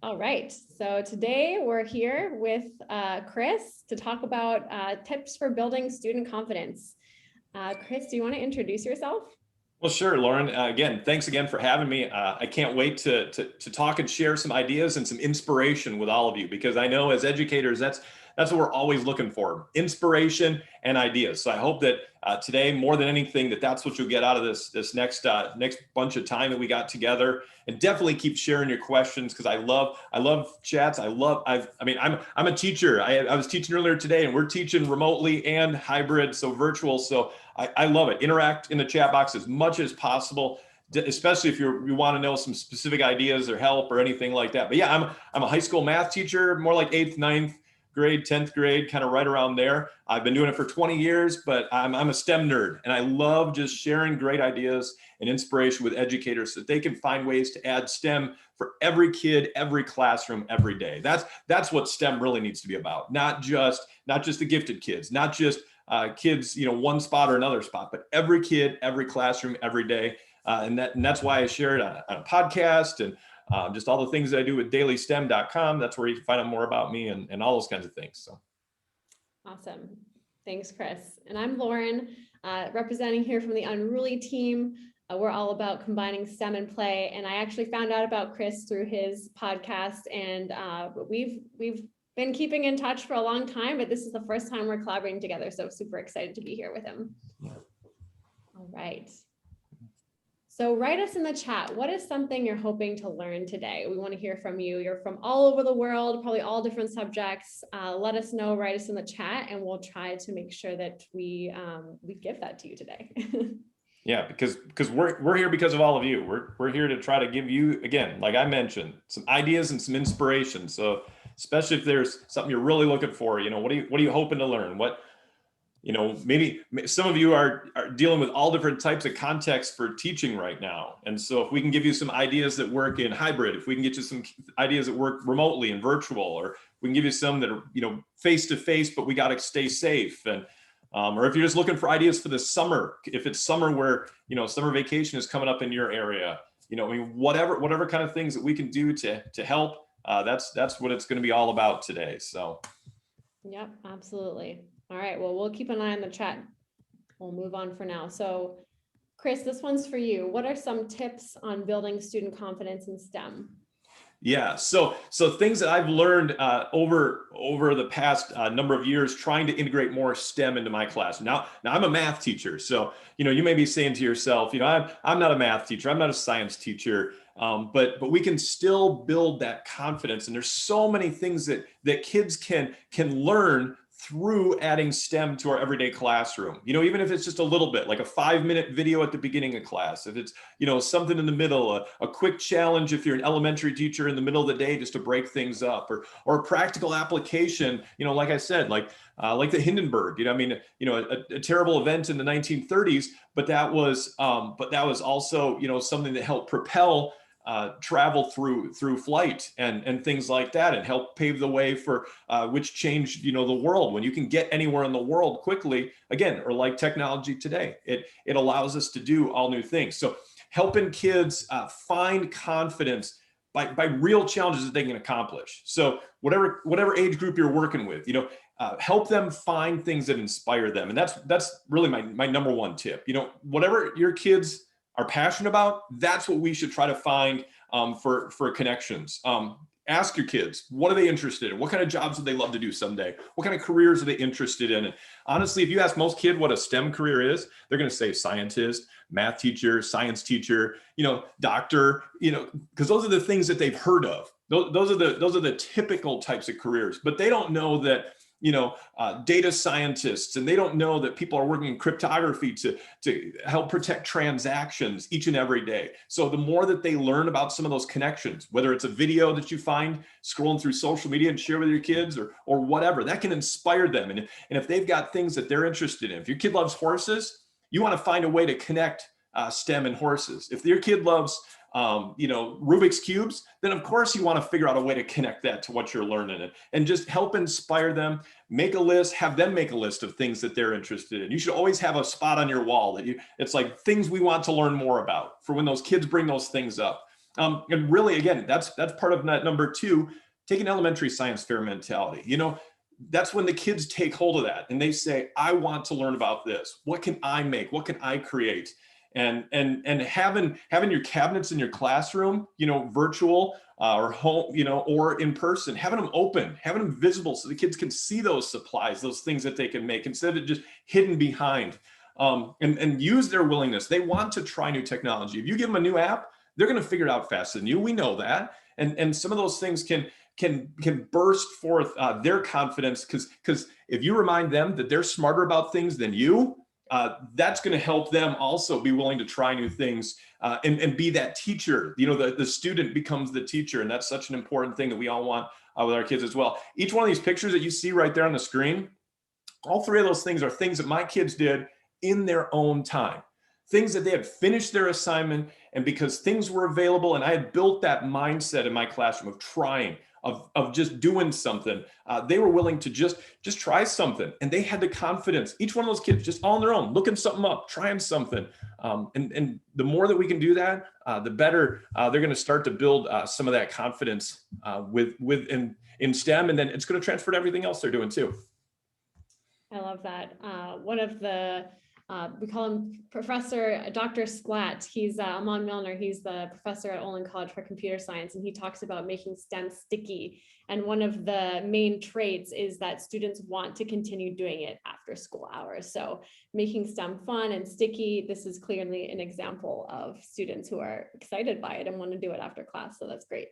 All right, so today we're here with Chris to talk about tips for building student confidence. Chris, do you want to introduce yourself? Well, sure, Lauren. Again, thanks again for having me. I can't wait to talk and share some ideas and some inspiration with all of you because I know as educators, that's what we're always looking for: inspiration and ideas. So I hope that today, more than anything, that's what you'll get out of this next bunch of time that we got together. And definitely keep sharing your questions because I love chats. I'm a teacher. I was teaching earlier today, and we're teaching remotely and hybrid, so virtual. So I love it. Interact in the chat box as much as possible, especially if you want to know some specific ideas or help or anything like that. But yeah, I'm a high school math teacher, more like 8th, 9th grade, 10th grade, kind of right around there. I've been doing it for 20 years, but I'm a STEM nerd, and I love just sharing great ideas and inspiration with educators so that they can find ways to add STEM for every kid, every classroom, every day. That's what STEM really needs to be about. Not just the gifted kids, not just kids, one spot or another spot, but every kid, every classroom, every day. And that's why I share it on a podcast and just all the things that I do with dailystem.com. That's where you can find out more about me and all those kinds of things. So Awesome. Thanks, Chris. And I'm Lauren, representing here from the Unruly team. We're all about combining STEM and play. And I actually found out about Chris through his podcast, and we've been keeping in touch for a long time, but this is the first time we're collaborating together. So super excited to be here with him. Yeah. All right. So write us in the chat. What is something you're hoping to learn today? We want to hear from you. You're from all over the world, probably all different subjects. Let us know, write us in the chat, and we'll try to make sure that we give that to you today. Yeah, because we're here because of all of you. We're here to try to give you, again, like I mentioned, some ideas and some inspiration. So especially if there's something you're really looking for, what are you hoping to learn? Maybe some of you are dealing with all different types of contexts for teaching right now. And so if we can give you some ideas that work in hybrid, if we can get you some ideas that work remotely and virtual, or we can give you some that are, face-to-face, but we got to stay safe. And or if you're just looking for ideas for the summer, if it's summer where, summer vacation is coming up in your area, whatever kind of things that we can do to help, that's what it's going to be all about today. So. Yep, absolutely. All right, well, we'll keep an eye on the chat. We'll move on for now. So Chris, this one's for you. What are some tips on building student confidence in STEM? Yeah, so things that I've learned over the past number of years trying to integrate more STEM into my class. Now I'm a math teacher, so you may be saying to yourself, I'm not a math teacher, I'm not a science teacher, but we can still build that confidence. And there's so many things that kids can learn through adding STEM to our everyday classroom. Even if it's just a little bit, like a 5-minute video at the beginning of class, if it's, something in the middle, a quick challenge if you're an elementary teacher in the middle of the day just to break things up, or a practical application, like I said, like the Hindenburg, a terrible event in the 1930s, but that was also, something that helped propel travel through flight and things like that, and help pave the way for which changed the world. When you can get anywhere in the world quickly, again, or like technology today, it allows us to do all new things. So helping kids find confidence by real challenges that they can accomplish. So whatever age group you're working with, help them find things that inspire them. And that's really my number one tip. Whatever your kids are passionate about, that's what we should try to find for connections. Ask your kids, what are they interested in? What kind of jobs would they love to do someday? What kind of careers are they interested in? And honestly, if you ask most kids what a STEM career is, they're going to say scientist, math teacher, science teacher, doctor, because those are the things that they've heard of. Those are the typical types of careers, but they don't know that data scientists, and they don't know that people are working in cryptography to help protect transactions each and every day. So the more that they learn about some of those connections, whether it's a video that you find scrolling through social media and share with your kids, or whatever, that can inspire them. And if they've got things that they're interested in, if your kid loves horses, you want to find a way to connect STEM and horses. If your kid loves Rubik's cubes, then of course you want to figure out a way to connect that to what you're learning, and just help inspire them. Make a list, have them make a list of things that they're interested in. You should always have a spot on your wall it's like things we want to learn more about, for when those kids bring those things up. And really, again, that's part of that number two, take an elementary science fair mentality. That's when the kids take hold of that and they say, I want to learn about this. What can I make? What can I create? And having your cabinets in your classroom, virtual or home, or in person, having them open, having them visible so the kids can see those supplies, those things that they can make instead of just hidden behind, and use their willingness. They want to try new technology. If you give them a new app, they're going to figure it out faster than you. We know that. And some of those things can burst forth their confidence, because if you remind them that they're smarter about things than you, that's going to help them also be willing to try new things, and be that teacher. The student becomes the teacher, and that's such an important thing that we all want with our kids as well. Each one of these pictures that you see right there on the screen, all three of those things are things that my kids did in their own time. Things that they had finished their assignment, and because things were available and I had built that mindset in my classroom of trying, of just doing something, they were willing to just try something, and they had the confidence. Each one of those kids just all on their own, looking something up, trying something, and the more that we can do that, the better they're going to start to build some of that confidence in STEM, and then it's going to transfer to everything else they're doing too. I love that. One of the we call him Professor Dr. Splats. He's Amon Milner. He's the professor at Olin College for Computer Science, and he talks about making STEM sticky. And one of the main traits is that students want to continue doing it after school hours. So making STEM fun and sticky, this is clearly an example of students who are excited by it and want to do it after class. So that's great.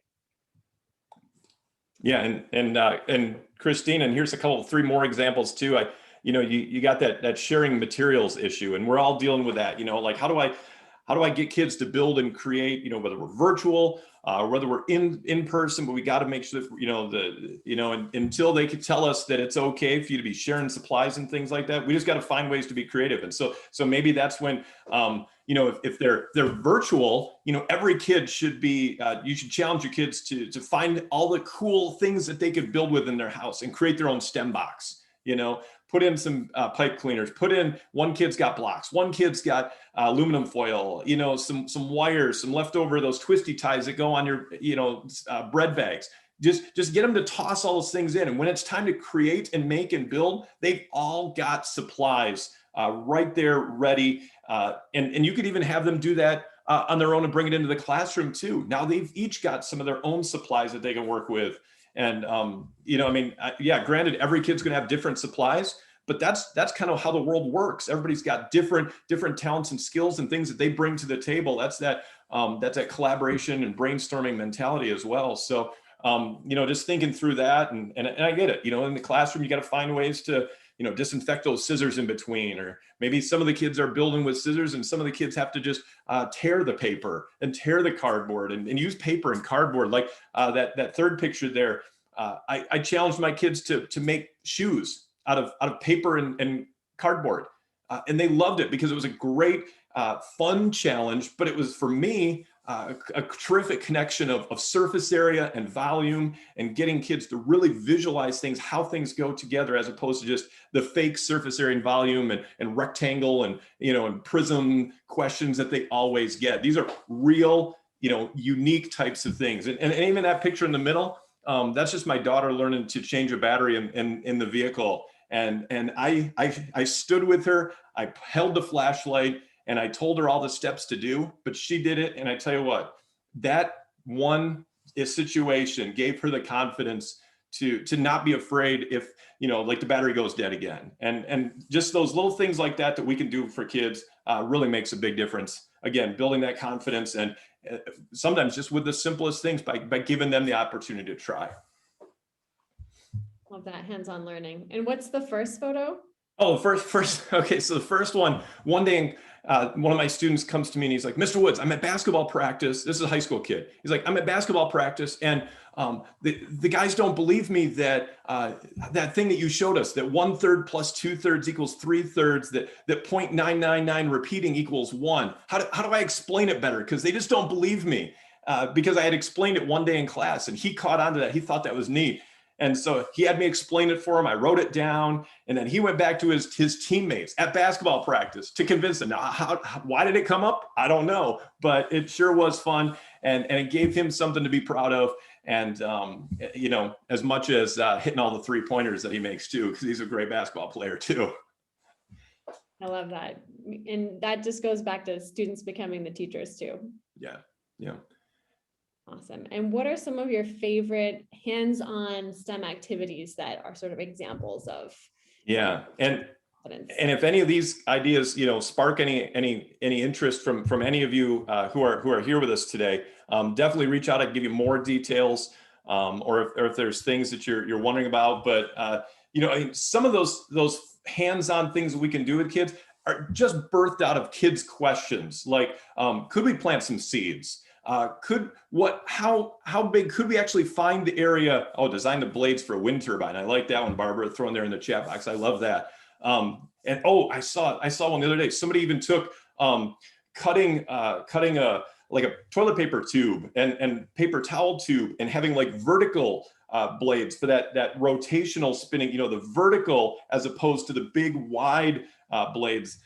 Yeah, and Christine, and here's three more examples too. You got that sharing materials issue, and we're all dealing with that. Like how do I get kids to build and create? Whether we're virtual, or whether we're in person, but we got to make sure that until they can tell us that it's okay for you to be sharing supplies and things like that, we just got to find ways to be creative. And so maybe that's when if they're virtual, every kid should be. You should challenge your kids to find all the cool things that they could build within their house and create their own STEM box. Put in some pipe cleaners, one kid's got blocks, one kid's got aluminum foil, some wires, some leftover, those twisty ties that go on your, bread bags. Just get them to toss all those things in. And when it's time to create and make and build, they've all got supplies right there ready. And you could even have them do that on their own and bring it into the classroom too. Now they've each got some of their own supplies that they can work with. And, granted, every kid's going to have different supplies, but that's kind of how the world works. Everybody's got different talents and skills and things that they bring to the table. That's that collaboration and brainstorming mentality as well. So, just thinking through that, and I get it, in the classroom, you got to find ways to, disinfect those scissors in between, or maybe some of the kids are building with scissors and some of the kids have to just tear the paper and tear the cardboard and use paper and cardboard. Like that third picture there, I challenged my kids to make shoes out of paper and cardboard. And they loved it because it was a great fun challenge, but it was, for me, a terrific connection of surface area and volume, and getting kids to really visualize things, how things go together, as opposed to just the fake surface area and volume and rectangle and prism questions that they always get. These are real, unique types of things. And even that picture in the middle, that's just my daughter learning to change a battery in the vehicle. And I stood with her, I held the flashlight, and I told her all the steps to do, but she did it. And I tell you what, that one situation gave her the confidence to not be afraid if, like the battery goes dead again. And just those little things like that we can do for kids really makes a big difference. Again, building that confidence, and sometimes just with the simplest things by giving them the opportunity to try. Love that hands-on learning. And what's the first photo? Oh, first. Okay. So the first one day, one of my students comes to me and he's like, Mr. Woods, I'm at basketball practice. This is a high school kid. He's like, I'm at basketball practice, and the guys don't believe me that that thing that you showed us, that 1/3 plus 2/3 equals 3/3, that 0.999 repeating equals 1. How do I explain it better? Because they just don't believe me, because I had explained it one day in class, and he caught on to that. He thought that was neat. And so he had me explain it for him. I wrote it down, and then he went back to his teammates at basketball practice to convince them. Now, why did it come up? I don't know, but it sure was fun. and it gave him something to be proud of. And, you know, as much as hitting all the 3-pointers that he makes too, because he's a great basketball player too. I love that. And that just goes back to students becoming the teachers too. Yeah. Yeah. Awesome. And what are some of your favorite hands-on STEM activities that are sort of examples of? Yeah. And Confidence? if any of these ideas, you know, spark any interest from any of you who are here with us today, definitely reach out. I can give you more details, or if there's things that you're wondering about. But you know, I mean, some of those hands-on things that we can do with kids are just birthed out of kids' questions, like, could we plant some seeds? How big could we actually find the area? Oh, design the blades for a wind turbine. I like that one, Barbara, thrown there in the chat box. I love that. And oh, I saw one the other day. Somebody even took cutting a like a toilet paper tube and paper towel tube and having like vertical blades for that rotational spinning, you know, the vertical as opposed to the big wide blades.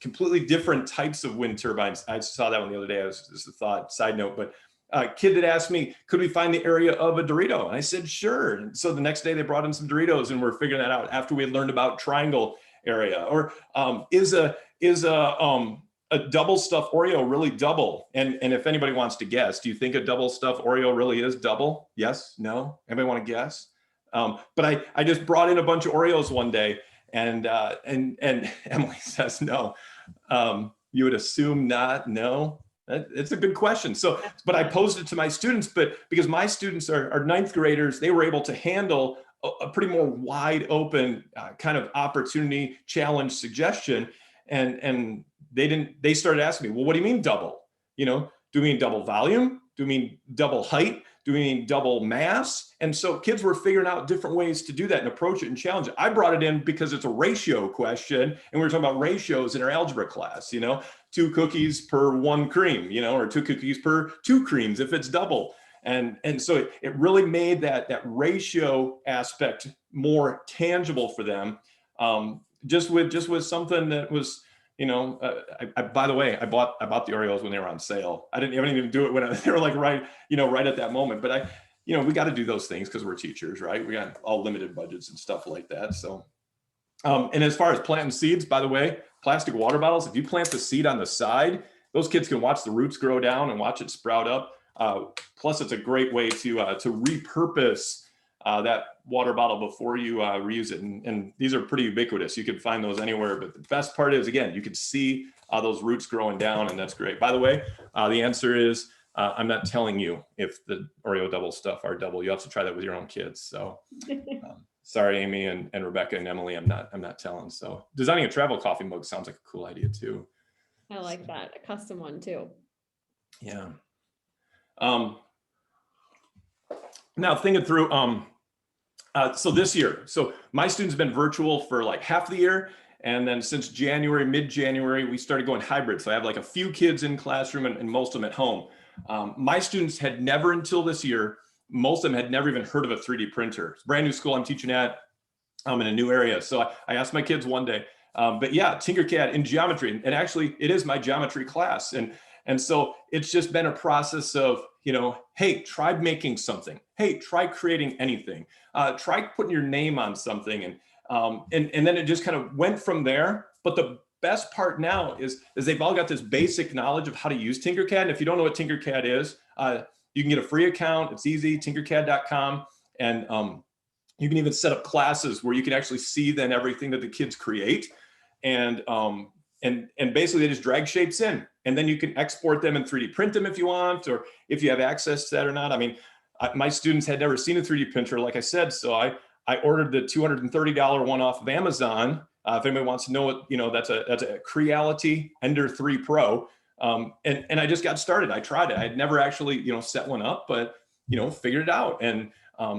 Completely different types of wind turbines. I saw that one the other day. I was just a thought, side note, but a kid had asked me, could we find the area of a Dorito? And I said, sure. And so the next day they brought in some Doritos and we're figuring that out after we had learned about triangle area. Or is a double stuffed Oreo really double? And if anybody wants to guess, do you think a double stuffed Oreo really is double? Yes? No? Anybody want to guess? But I just brought in a bunch of Oreos one day and Emily says no. You would assume not? No? It's a good question. So, but I posed it to my students, but because my students are ninth graders, they were able to handle a pretty more wide open kind of opportunity, challenge, suggestion. And they started asking me, well, what do you mean double? You know, do we mean double volume? Do we mean double height? Do we mean double mass? And so kids were figuring out different ways to do that and approach it and challenge it. I brought it in because it's a ratio question. And we were talking about ratios in our algebra class, you know, 2 cookies per 1 cream, you know, or 2 cookies per 2 creams if it's double. And so it really made that ratio aspect more tangible for them. Just with something that was, you know, by the way, I bought the Oreos when they were on sale. I didn't even do it when they were like right at that moment. But we got to do those things because we're teachers, right? We got all limited budgets and stuff like that. So, and as far as planting seeds, by the way, plastic water bottles, if you plant the seed on the side, those kids can watch the roots grow down and watch it sprout up. Plus, it's a great way to repurpose that water bottle before you reuse it. And these are pretty ubiquitous. You can find those anywhere. But the best part is, again, you can see those roots growing down, and that's great. By the way, the answer is I'm not telling you if the Oreo double stuff are double. You have to try that with your own kids. So sorry, Amy and Rebecca and Emily, I'm not telling. So designing a travel coffee mug sounds like a cool idea too. I like that. A custom one too. Yeah. Now thinking through, so this year, so my students have been virtual for like half the year. And then since mid-January, we started going hybrid. So I have like a few kids in classroom and most of them at home. My students had never until this year, most of them had never even heard of a 3D printer. It's a brand new school I'm teaching at in a new area. So I asked my kids one day, but yeah, Tinkercad in geometry. And actually it is my geometry class. And so it's just been a process of, hey, try making something. Hey, try creating anything. Try putting your name on something. And then it just kind of went from there. But the best part now is they've all got this basic knowledge of how to use Tinkercad. And if you don't know what Tinkercad is, you can get a free account. It's easy, tinkercad.com. And you can even set up classes where you can actually see then everything that the kids create. And basically they just drag shapes in, and then you can export them and 3D print them if you want, or if you have access to that or not. I mean, my students had never seen a 3D printer, like I said, so I ordered the $230 one off of Amazon. If anybody wants to know what, that's a Creality Ender 3 Pro. And I just got started. I tried it. I had never actually, set one up, but, figured it out. And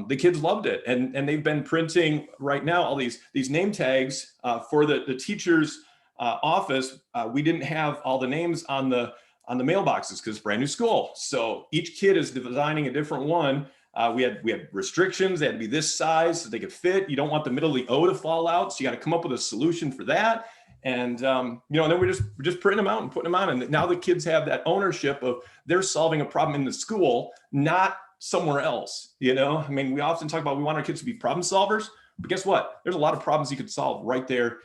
the kids loved it. And they've been printing right now all these name tags for the teachers' office. We didn't have all the names on the mailboxes because it's brand new school. So each kid is designing a different one. We had restrictions. They had to be this size so they could fit. You don't want the middle of the O to fall out. So you got to come up with a solution for that. And and then we're just printing them out and putting them on. And now the kids have that ownership of they're solving a problem in the school, not somewhere else. I mean, we often talk about we want our kids to be problem solvers, but guess what? There's a lot of problems you could solve right there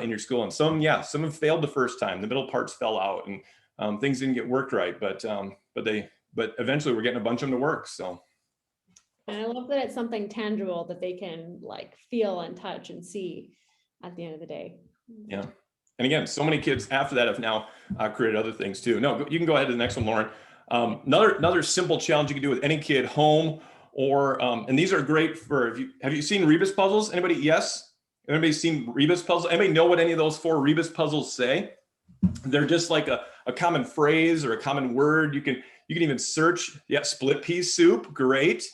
in your school. And some have failed the first time. The middle parts fell out and things didn't get worked right, but eventually we're getting a bunch of them to work. So. And I love that it's something tangible that they can like feel and touch and see at the end of the day. Yeah. And again, so many kids after that have now created other things too. No, you can go ahead to the next one, Lauren. Another simple challenge you can do with any kid, home or, and these are great for, have you seen Rebus puzzles? Anybody? Yes. Anybody seen Rebus puzzles? Anybody know what any of those 4 Rebus puzzles say? They're just like a common phrase or a common word. You can even search. Yeah. Split pea soup. Great.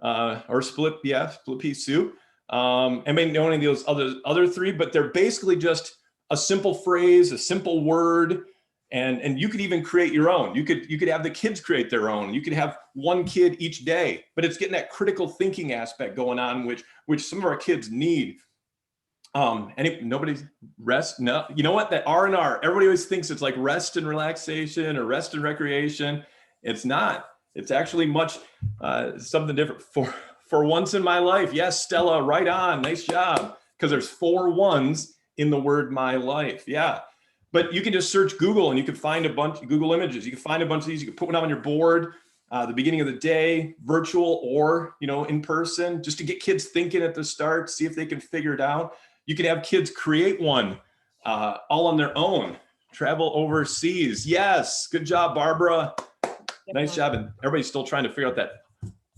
Or split pea soup. Anybody know any of those other 3, but they're basically just a simple phrase, a simple word, and you could even create your own. You could have the kids create their own. You could have one kid each day, but it's getting that critical thinking aspect going on, which some of our kids need. Nobody's rest. No, you know what? That R&R, everybody always thinks it's like rest and relaxation or rest and recreation. It's not. It's actually much something different. For once in my life, yes, Stella, right on, nice job. Because there's 4 ones in the word my life. Yeah. But you can just search Google and you can find a bunch of Google images. You can find a bunch of these. You can put one on your board, the beginning of the day, virtual or, in person, just to get kids thinking at the start, see if they can figure it out. You can have kids create one all on their own, travel overseas. Yes. Good job, Barbara. Nice job. And everybody's still trying to figure out that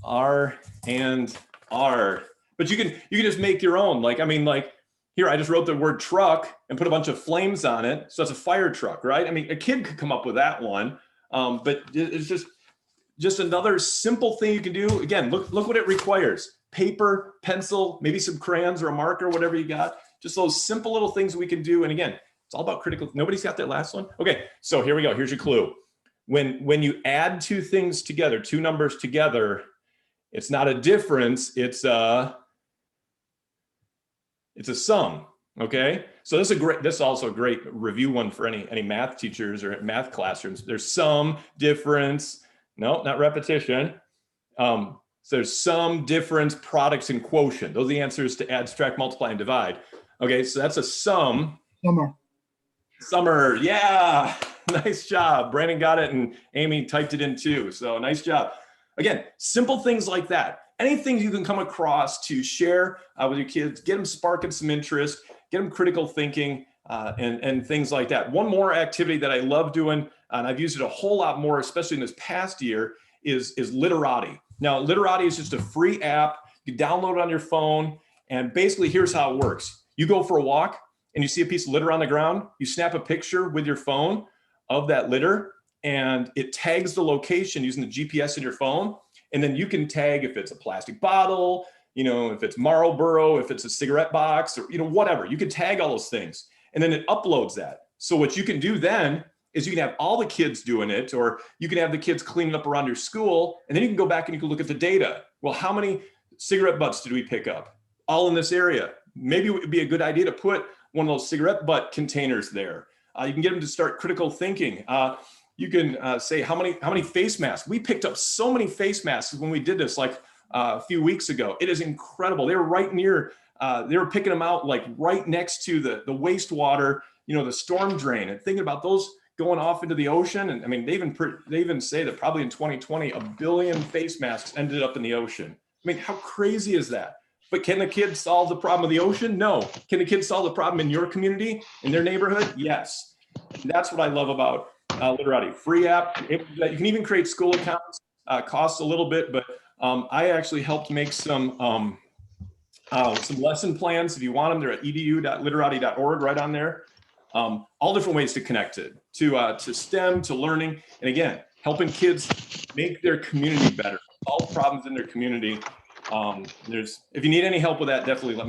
R and R, but you can just make your own. Like here, I just wrote the word truck and put a bunch of flames on it. So it's a fire truck, right? I mean, a kid could come up with that one. But it's just another simple thing you can do. Again, look what it requires. Paper, pencil, maybe some crayons or a marker, whatever you got. Just those simple little things we can do. And again, it's all about critical. Nobody's got that last one. Okay, so here we go. Here's your clue. When you add 2 things together, 2 numbers together, it's not a difference, it's a sum. Okay. So this is also a great review one for any math teachers or math classrooms. There's sum, difference, no, not repetition. So there's sum, difference, products, and quotient. Those are the answers to add, subtract, multiply, and divide. Okay, so that's a sum. Summer, yeah. Nice job. Brandon got it and Amy typed it in too. So nice job. Again, simple things like that. Anything you can come across to share with your kids, get them sparking some interest, get them critical thinking and things like that. One more activity that I love doing, and I've used it a whole lot more, especially in this past year, is Literati. Now, Literati is just a free app. You download it on your phone, and basically here's how it works. You go for a walk and you see a piece of litter on the ground, you snap a picture with your phone of that litter, and it tags the location using the GPS in your phone. And then you can tag if it's a plastic bottle, if it's Marlboro, if it's a cigarette box, or whatever. You can tag all those things, and then it uploads that. So what you can do then is you can have all the kids doing it, or you can have the kids cleaning up around your school, and then you can go back and you can look at the data. Well, how many cigarette butts did we pick up? All in this area. Maybe it would be a good idea to put one of those cigarette butt containers there. You can get them to start critical thinking. You can say how many face masks. We picked up so many face masks when we did this like a few weeks ago. It is incredible. They were right near, they were picking them out like right next to the wastewater, the storm drain, and thinking about those going off into the ocean. And I mean, they even say that probably in 2020, 1 billion face masks ended up in the ocean. I mean, how crazy is that? But can the kids solve the problem of the ocean? No. Can the kids solve the problem in your community, in their neighborhood? Yes. And that's what I love about Literati. Free app. You can even create school accounts. Costs a little bit, but I actually helped make some lesson plans. If you want them, they're at edu.literati.org, right on there. All different ways to connect it to STEM, to learning, and again, helping kids make their community better, solve problems in their community. If you need any help with that, definitely let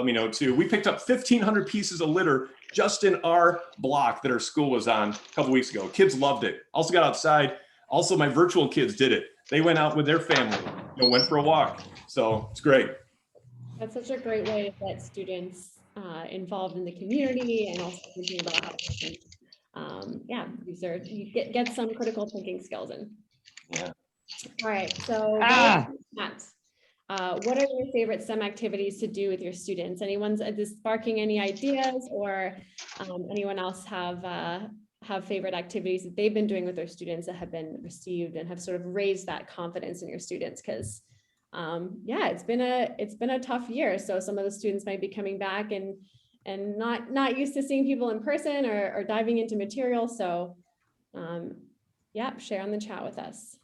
me know too. We picked up 1,500 pieces of litter just in our block that our school was on a couple weeks ago. Kids loved it. Also got outside. Also, my virtual kids did it. They went out with their family, went for a walk. So it's great. That's such a great way to let students involved in the community, and also thinking about how yeah, these are, you get some critical thinking skills in. Yeah. All right, so Matt, what are your favorite STEM activities to do with your students? Anyone's just sparking any ideas, or anyone else have favorite activities that they've been doing with their students that have been received and have sort of raised that confidence in your students? Because yeah, it's been a tough year. So some of the students might be coming back and not used to seeing people in person or diving into material. So yeah, share on the chat with us.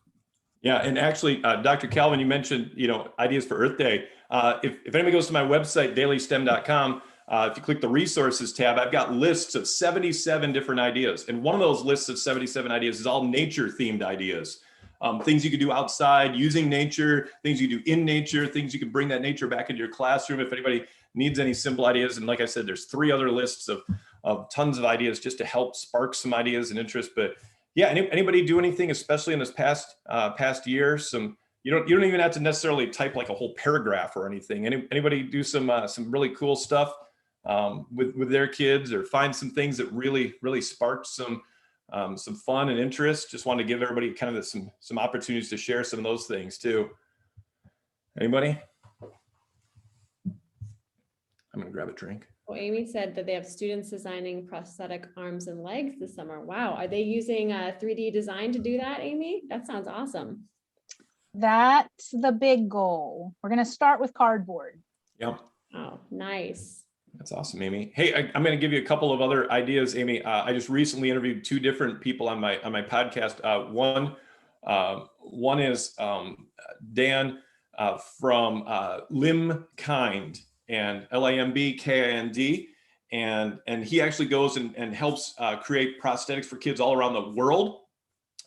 Yeah, and actually, Dr. Calvin, you mentioned, ideas for Earth Day. If anybody goes to my website, dailystem.com, if you click the resources tab, I've got lists of 77 different ideas. And one of those lists of 77 ideas is all nature themed ideas. Things you could do outside using nature, things you do in nature, things you can bring that nature back into your classroom. If anybody needs any simple ideas, and like I said, there's 3 other lists of tons of ideas just to help spark some ideas and interest. But yeah, anybody do anything, especially in this past year? You don't even have to necessarily type like a whole paragraph or anything. Anybody do some really cool stuff with their kids, or find some things that really sparked some fun and interest? Just want to give everybody kind of some opportunities to share some of those things too. Anybody? I'm gonna grab a drink. Well, Amy said that they have students designing prosthetic arms and legs this summer. Wow. Are they using 3D design to do that, Amy? That sounds awesome. That's the big goal. We're going to start with cardboard. Yep. Oh, nice. That's awesome, Amy. Hey, I'm going to give you a couple of other ideas, Amy. I just recently interviewed 2 different people on my podcast. One is Dan from Limkind, and LAMBKIND, and he actually goes and helps create prosthetics for kids all around the world.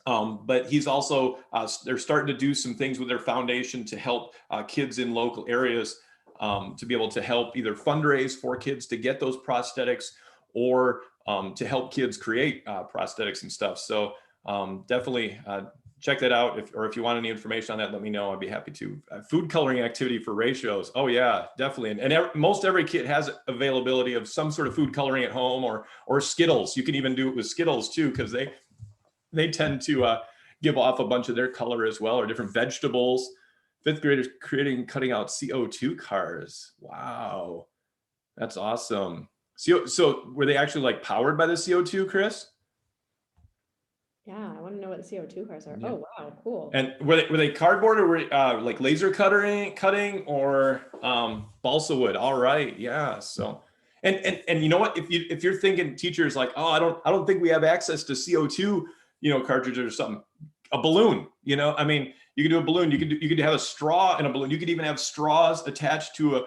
But he's also they're starting to do some things with their foundation to help kids in local areas to be able to help either fundraise for kids to get those prosthetics, or to help kids create prosthetics and stuff. So definitely check that out. If you want any information on that, let me know. I'd be happy to. Food coloring activity for ratios. Oh yeah, definitely. And most every kid has availability of some sort of food coloring at home, or Skittles. You can even do it with Skittles too, because they tend to give off a bunch of their color as well, or different vegetables. 5th graders cutting out CO2 cars. Wow, that's awesome. So were they actually like powered by the CO2, Chris? Yeah, I want to know what the CO2 cars are. Yeah. Oh, wow, cool. And were they cardboard, or were like laser cutting, or balsa wood? All right, yeah. So, and you know what? If you're thinking, teachers like, oh, I don't think we have access to CO2, cartridges or something. A balloon, I mean, you could do a balloon. You could have a straw in a balloon. You could even have straws attached to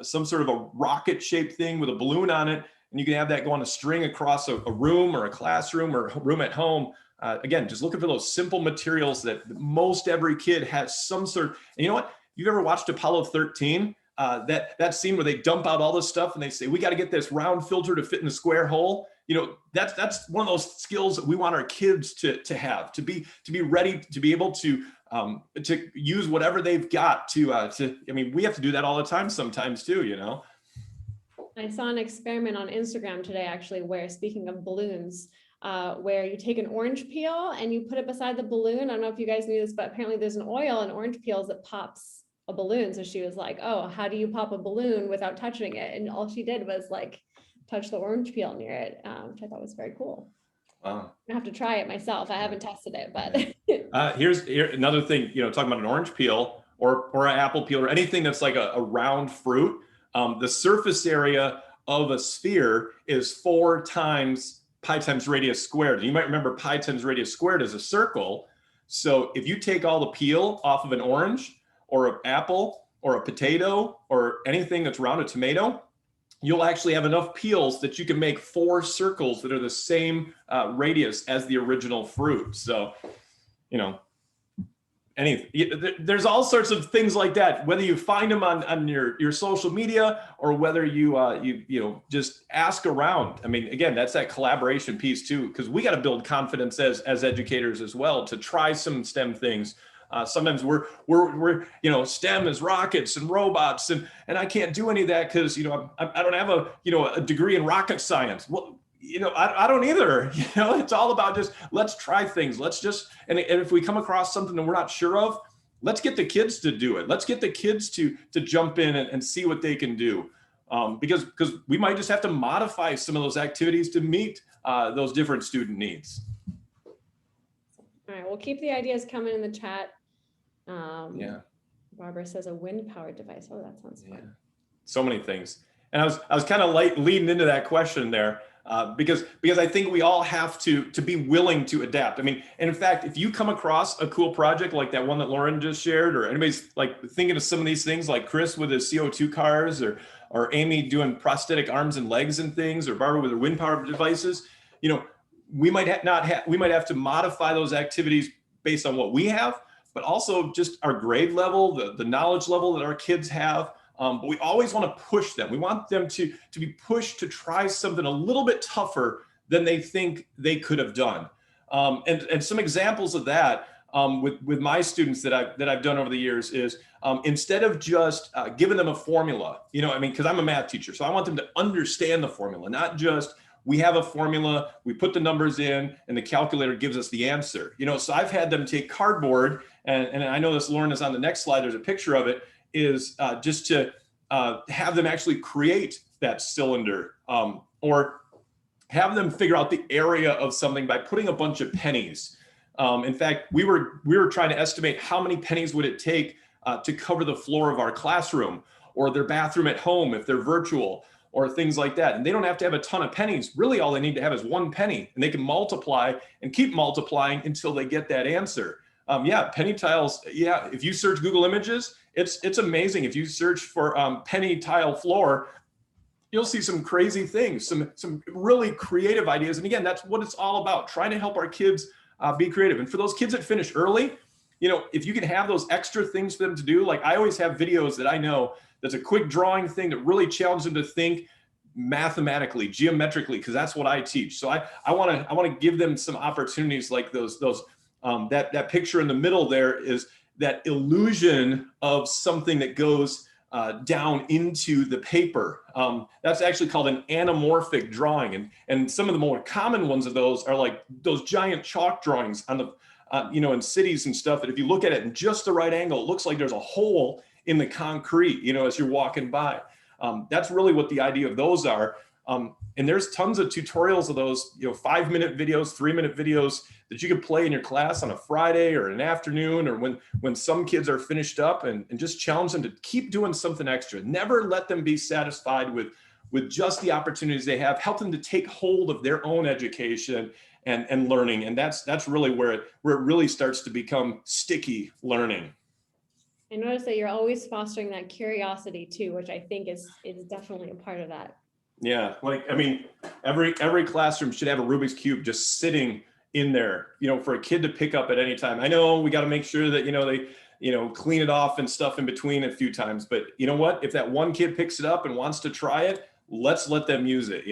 some sort of a rocket shaped thing with a balloon on it. And you can have that go on a string across a room, or a classroom, or a room at home. Again, just looking for those simple materials that most every kid has some sort. And you know what? You've ever watched Apollo 13? That scene where they dump out all this stuff and they say, we got to get this round filter to fit in the square hole. That's one of those skills that we want our kids to have, to be ready, to be able to use whatever they've got to. I mean, we have to do that all the time sometimes too. I saw an experiment on Instagram today, actually, where, speaking of balloons, where you take an orange peel and you put it beside the balloon. I don't know if you guys knew this, but apparently there's an oil in orange peels that pops a balloon. So she was like, oh, how do you pop a balloon without touching it? And all she did was like touch the orange peel near it, which I thought was very cool. Wow. I have to try it myself. I haven't tested it, but here's another thing, talking about an orange peel or an apple peel, or anything that's like a round fruit. The surface area of a sphere is 4 times pi times radius squared. You might remember pi times radius squared is a circle. So if you take all the peel off of an orange, or an apple, or a potato, or anything that's around a tomato, you'll actually have enough peels that you can make 4 circles that are the same radius as the original fruit. So, there's all sorts of things like that, whether you find them on your social media, or whether you just ask around. I mean, again, that's that collaboration piece too, because we got to build confidence as educators as well, to try some STEM things Sometimes we're STEM is rockets and robots, and I can't do any of that because I don't have a degree in rocket science. Well, I don't either. It's all about just let's try things. Let's just and if we come across something that we're not sure of, let's get the kids to do it. Let's get the kids to jump in and see what they can do. Because we might just have to modify some of those activities to meet those different student needs. All right, we'll keep the ideas coming in the chat. Yeah. Barbara says a wind-powered device. Oh, that sounds fun. Yeah. So many things. And I was kind of leading into that question there because I think we all have to be willing to adapt. I mean, and in fact, if you come across a cool project like that one that Lauren just shared, or anybody's like thinking of some of these things like Chris with his CO2 cars, or Amy doing prosthetic arms and legs and things, or Barbara with her wind powered devices, we might have to modify those activities based on what we have, but also just our grade level, the knowledge level that our kids have. But we always want to push them. We want them to be pushed to try something a little bit tougher than they think they could have done. And some examples of that with my students that I've done over the years is instead of just giving them a formula, because I'm a math teacher, so I want them to understand the formula, not just we have a formula, we put the numbers in, and the calculator gives us the answer. So I've had them take cardboard, and I know this, Lauren, is on the next slide. There's a picture of it. Is just to have them actually create that cylinder, or have them figure out the area of something by putting a bunch of pennies. In fact, we were trying to estimate how many pennies would it take to cover the floor of our classroom or their bathroom at home if they're virtual, or things like that. And they don't have to have a ton of pennies. Really, all they need to have is one penny, and they can multiply and keep multiplying until they get that answer. Penny tiles. Yeah, if you search Google Images, it's amazing. If you search for penny tile floor, you'll see some crazy things, some really creative ideas. And again, that's what it's all about, trying to help our kids be creative. And for those kids that finish early, if you can have those extra things for them to do, like I always have videos that I know that's a quick drawing thing that really challenges them to think mathematically, geometrically, because that's what I teach. So I want to give them some opportunities like those that picture in the middle there is that illusion of something that goes down into the paper. That's actually called an anamorphic drawing. And some of the more common ones of those are like those giant chalk drawings on the, in cities and stuff, that if you look at it in just the right angle, it looks like there's a hole in the concrete, as you're walking by. That's really what the idea of those are. And there's tons of tutorials of those, 5-minute videos, 3-minute videos that you can play in your class on a Friday or an afternoon, or when some kids are finished up, and just challenge them to keep doing something extra. Never let them be satisfied with just the opportunities they have. Help them to take hold of their own education and learning. And that's really where it really starts to become sticky learning. I notice that you're always fostering that curiosity too, which I think is definitely a part of that. Yeah, every classroom should have a Rubik's Cube just sitting in there, for a kid to pick up at any time. I know we got to make sure that, they, clean it off and stuff in between a few times, but you know what? If that one kid picks it up and wants to try it, let's let them use it.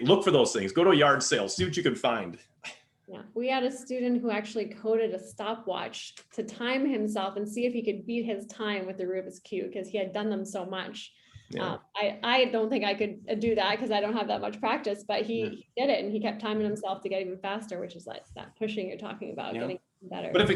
Look for those things. Go to a yard sale, see what you can find. Yeah, we had a student who actually coded a stopwatch to time himself and see if he could beat his time with the Rubik's Cube, because he had done them so much. Yeah. I don't think I could do that because I don't have that much practice, but he did it, and he kept timing himself to get even faster, which is like that pushing you're talking about, getting better. But if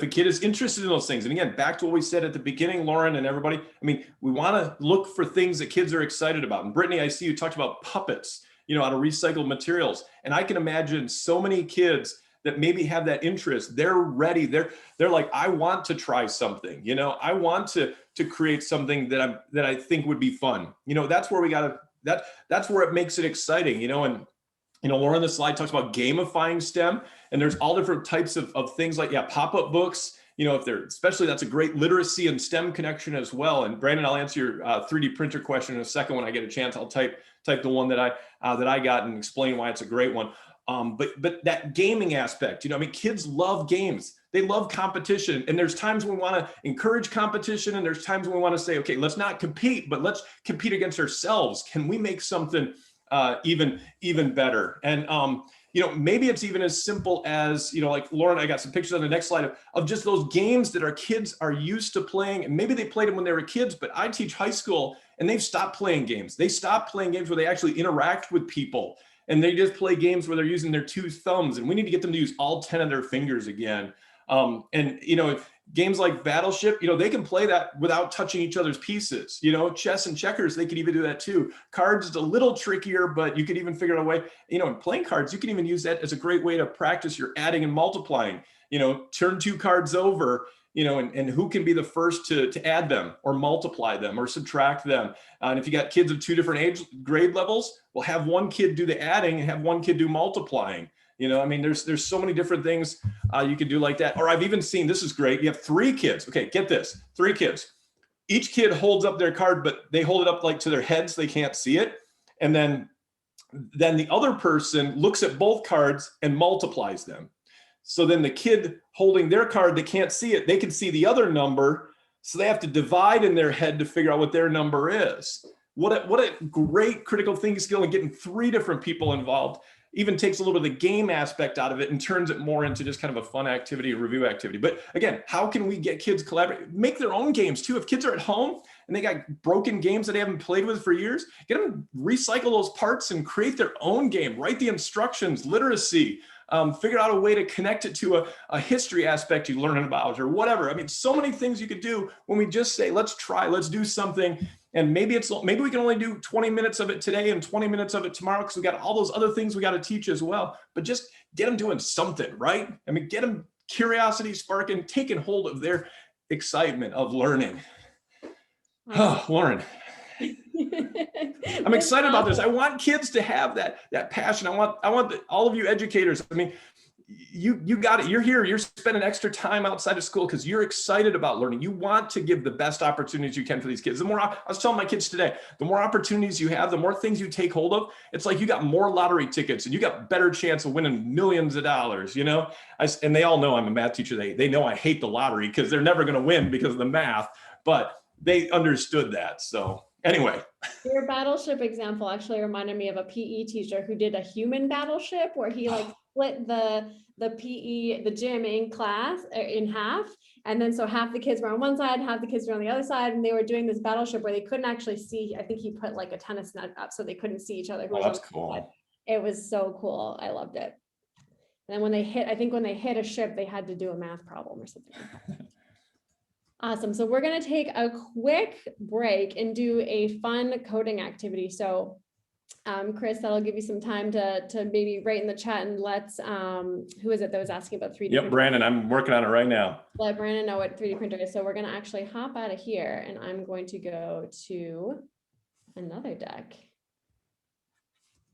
a kid is interested in those things, and again, back to what we said at the beginning, Lauren and everybody, we want to look for things that kids are excited about. And Brittany, I see you talked about puppets, out of recycled materials. And I can imagine so many kids that maybe have that interest. They're ready. They're like, I want to try something, I want to create something that I think would be fun. That's where that's where it makes it exciting, and Lauren, the slide talks about gamifying STEM, and there's all different types of things like, pop-up books, if they're, especially that's a great literacy and STEM connection as well. And Brandon, I'll answer your 3D printer question in a second when I get a chance. I'll type the one that I got and explain why it's a great one. But that gaming aspect, kids love games. They love competition. And there's times when we want to encourage competition, and there's times when we want to say, okay, let's not compete, but let's compete against ourselves. Can we make something even better? And maybe it's even as simple as, like Lauren, I got some pictures on the next slide of just those games that our kids are used to playing. And maybe they played them when they were kids, but I teach high school and they've stopped playing games. They stopped playing games where they actually interact with people, and they just play games where they're using their 2 thumbs. And we need to get them to use all 10 of their fingers again. Games like Battleship, they can play that without touching each other's pieces. Chess and checkers, they could even do that too. Cards is a little trickier, but you could even figure out a way, in playing cards, you can even use that as a great way to practice your adding and multiplying. Turn 2 cards over, and who can be the first to add them or multiply them or subtract them. And if you got kids of 2 different grade levels, well, have one kid do the adding and have one kid do multiplying. There's so many different things you could do like that. Or I've even seen, this is great. You have 3 kids. Okay, get this, 3 kids. Each kid holds up their card, but they hold it up like to their heads. They can't see it. And then the other person looks at both cards and multiplies them. So then the kid holding their card, they can't see it. They can see the other number. So they have to divide in their head to figure out what their number is. What a great critical thinking skill, and getting 3 different people involved even takes a little bit of the game aspect out of it and turns it more into just kind of a fun activity, a review activity. But again, how can we get kids collaborate, make their own games too? If kids are at home and they got broken games that they haven't played with for years, get them to recycle those parts and create their own game, write the instructions, literacy, figure out a way to connect it to a history aspect you're learning about or whatever. So many things you could do when we just say, let's try, let's do something. And maybe we can only do 20 minutes of it today and 20 minutes of it tomorrow, because we got all those other things we got to teach as well. But just get them doing something, right? Get them curiosity sparking, taking hold of their excitement of learning. Oh, Lauren, I'm excited about this. I want kids to have that passion. I want all of you educators. You got it. You're here. You're spending extra time outside of school because you're excited about learning. You want to give the best opportunities you can for these kids. I was telling my kids today, the more opportunities you have, the more things you take hold of. It's like you got more lottery tickets and you got better chance of winning millions of dollars. And they all know I'm a math teacher. They know I hate the lottery because they're never going to win because of the math, but they understood that. So anyway. Your Battleship example actually reminded me of a PE teacher who did a human battleship where he split the gym in class in half. And then so half the kids were on one side, half the kids were on the other side. And they were doing this battleship where they couldn't actually see. I think he put like a tennis net up so they couldn't see each other. Oh, that's cool. Side. It was so cool. I loved it. And then when they hit a ship, they had to do a math problem or something. Awesome. So we're going to take a quick break and do a fun coding activity. So Chris, that'll give you some time to maybe write in the chat, and let's, who is it that was asking about 3D? Yep, Brandon, I'm working on it right now. Let Brandon know what 3D printer is. So we're going to actually hop out of here, and I'm going to go to another deck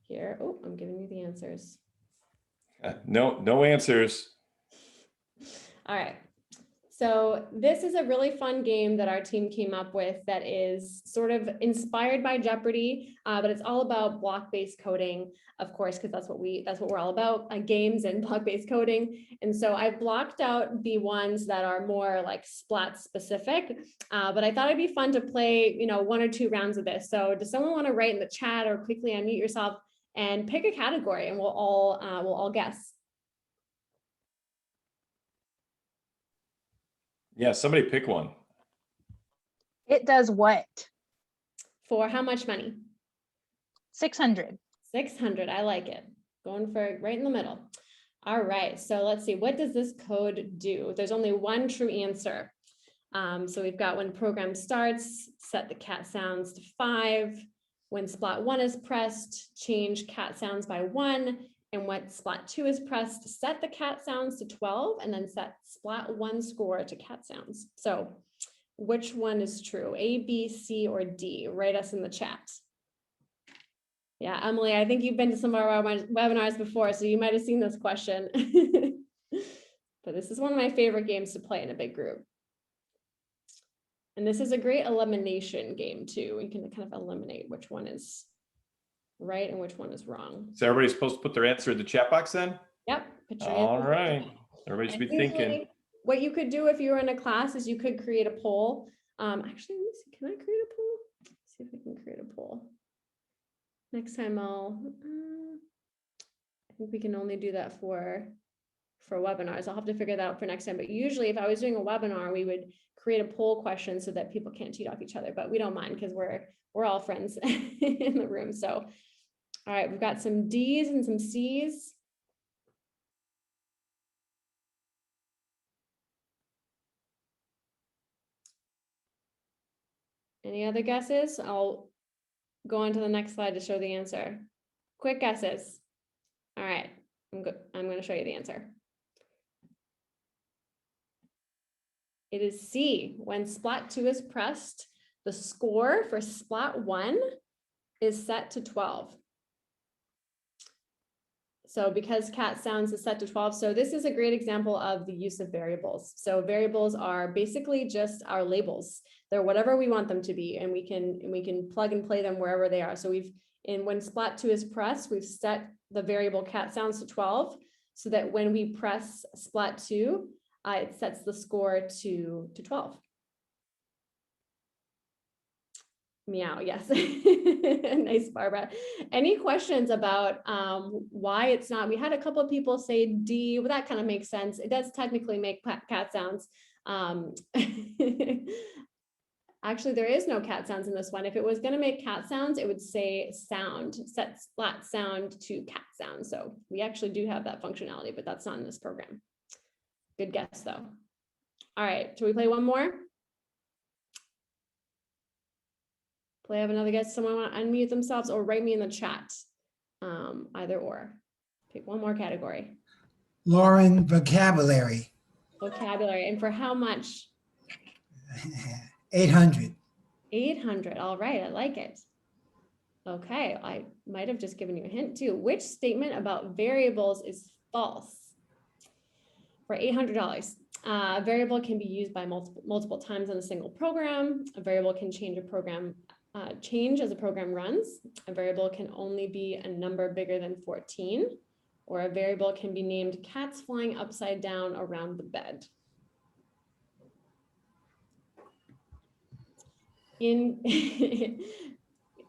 here. Oh, I'm giving you the answers. No answers. All right. So this is a really fun game that our team came up with that is sort of inspired by Jeopardy, but it's all about block-based coding, of course, because that's what we're all about, games and block-based coding. And so I blocked out the ones that are more like Splats specific, but I thought it'd be fun to play, 1 or 2 rounds of this. So does someone want to write in the chat or quickly unmute yourself and pick a category, and we'll all guess. Yeah, somebody pick one. It does what? For how much money? 600. 600. I like it. Going for right in the middle. All right. So let's see. What does this code do? There's only one true answer. So we've got when program starts, set the cat sounds to 5. When splat 1 is pressed, change cat sounds by 1. And when splat 2 is pressed, set the cat sounds to 12, and then set splat 1 score to cat sounds. So which one is true? A, B, C, or D? Write us in the chat. Yeah, Emily, I think you've been to some of our webinars before, so you might have seen this question. But this is one of my favorite games to play in a big group. And this is a great elimination game too. We can kind of eliminate which one is right and which one is wrong. So everybody's supposed to put their answer in the chat box then? Yep. All right. Everybody should be thinking. What you could do if you were in a class is you could create a poll. Actually, let me see. Can I create a poll? Let's see if I can create a poll. Next time I think we can only do that for webinars. I'll have to figure that out for next time. But usually if I was doing a webinar, we would create a poll question so that people can't cheat off each other, but we don't mind because we're all friends in the room. So, all right, we've got some D's and some C's. Any other guesses? I'll go on to the next slide to show the answer. Quick guesses. All right, I'm going to show you the answer. It is C. When Splat 2 is pressed, the score for Splat 1 is set to 12. So because cat sounds is set to 12, so this is a great example of the use of variables. So variables are basically just our labels. They're whatever we want them to be, and we can plug and play them wherever they are. So when Splat 2 is pressed, we've set the variable cat sounds to 12, so that when we press Splat 2, it sets the score to 12. Meow, yes. Nice, Barbara. Any questions about why it's not? We had a couple of people say D. Well, that kind of makes sense. It does technically make cat sounds. Actually, there is no cat sounds in this one. If it was going to make cat sounds, it would say sound, set Splat sound to cat sound. So we actually do have that functionality, but that's not in this program. Good guess, though. All right, shall we play one more? Play have another guess. Someone want to unmute themselves or write me in the chat. Either or. Pick one more category. Lauren, vocabulary. Vocabulary. And for how much? 800. 800. All right, I like it. Okay, I might have just given you a hint too. Which statement about variables is false? For $800. A variable can be used by multiple times in a single program. A variable can change as a program runs. A variable can only be a number bigger than 14, or a variable can be named cats flying upside down around the bed.